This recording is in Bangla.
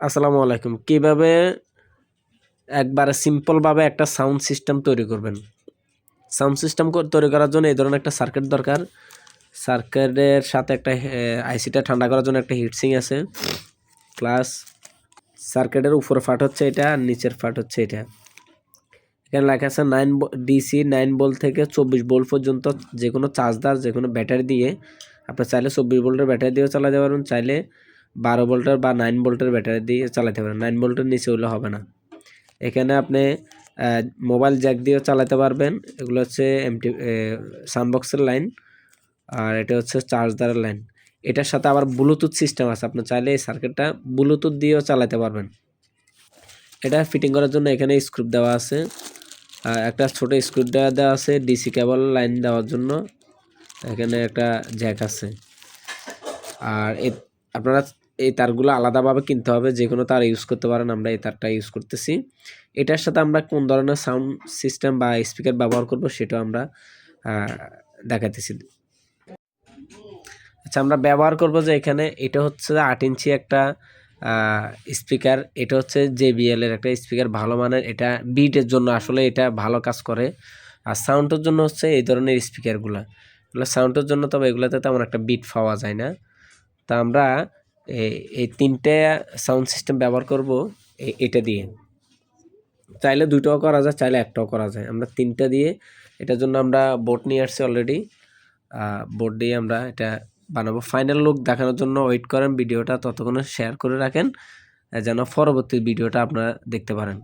আসসালামু আলাইকুম। কিভাবে একবারে সিম্পলভাবে একটা সাউন্ড সিস্টেম তৈরি করবেন? সাউন্ড সিস্টেম তৈরি করার জন্য এই ধরনের একটা সার্কিট দরকার। সার্কিটের সাথে একটা আইসিটা ঠান্ডা করার জন্য একটা হিটসিঙ্ক আছে। প্লাস সার্কিটের উপরের পার্ট হচ্ছে এটা আর নিচের পার্ট হচ্ছে এটা। এখানে লেখা আছে 9 ডিসি 9 ভোল্ট থেকে 24 ভোল্ট পর্যন্ত যেকোনো চার্জদার যেকোনো ব্যাটারি দিয়ে আপনি চাইলে 24 ভোল্টের ব্যাটারি দিয়েও চালাতে পারবেন, চাইলে 12 ভোল্টের বা 9 ভোল্টের ব্যাটারি দিয়ে চালাতে পারেন। 9 ভোল্টের নিচে হলে হবে না। এখানে আপনি মোবাইল জ্যাক দিয়েও চালাতে পারবেন। এগুলো হচ্ছে সাউন্ডবক্সের লাইন, আর এটা হচ্ছে চার্জারের লাইন। এটার সাথে আবার ব্লুটুথ সিস্টেম আছে, আপনি চাইলে এই সার্কিটটা ব্লুটুথ দিয়েও চালাতে পারবেন। এটা ফিটিং করার জন্য এখানে স্ক্রু দেওয়া আছে, একটা ছোট স্ক্রু দেওয়া আছে ডিসি কেবল লাইন দেওয়ার জন্য। এখানে একটা জ্যাক আছে, আর আপনারা এই তারগুলো আলাদাভাবে কিনতে হবে, যে কোনো তার ইউজ করতে পারেন। আমরা এই তারটা ইউজ করতেছি। এটার সাথে আমরা কোন ধরনের সাউন্ড সিস্টেম বা স্পিকার ব্যবহার করব সেটাও আমরা দেখাতেছি। আচ্ছা, আমরা ব্যবহার করব যে এখানে এটা হচ্ছে 8 ইঞ্চি একটা স্পিকার। এটা হচ্ছে JBL এর একটা স্পিকার, ভালো মানের। এটা বিটের জন্য আসলে এটা ভালো কাজ করে। আর সাউন্ডের জন্য হচ্ছে এই ধরনের স্পিকারগুলো, এগুলো সাউন্ডের জন্য, তবে এগুলোতে তেমন একটা বিট পাওয়া যায় না। তা আমরা এই তিনটে সাউন্ড সিস্টেম ব্যবহার করব এটা দিয়ে। চাইলে দুটোও করা যায়, চাইলে একটাও করা যায়। আমরা তিনটা দিয়ে, এটার জন্য আমরা বোর্ড নিয়ে আসছি অলরেডি। বোর্ড দিয়ে আমরা এটা বানাবো। ফাইনাল লুক দেখানোর জন্য ওয়েট করেন, ভিডিওটা ততক্ষণে শেয়ার করে রাখেন যেন পরবর্তী ভিডিওটা আপনারা দেখতে পারেন।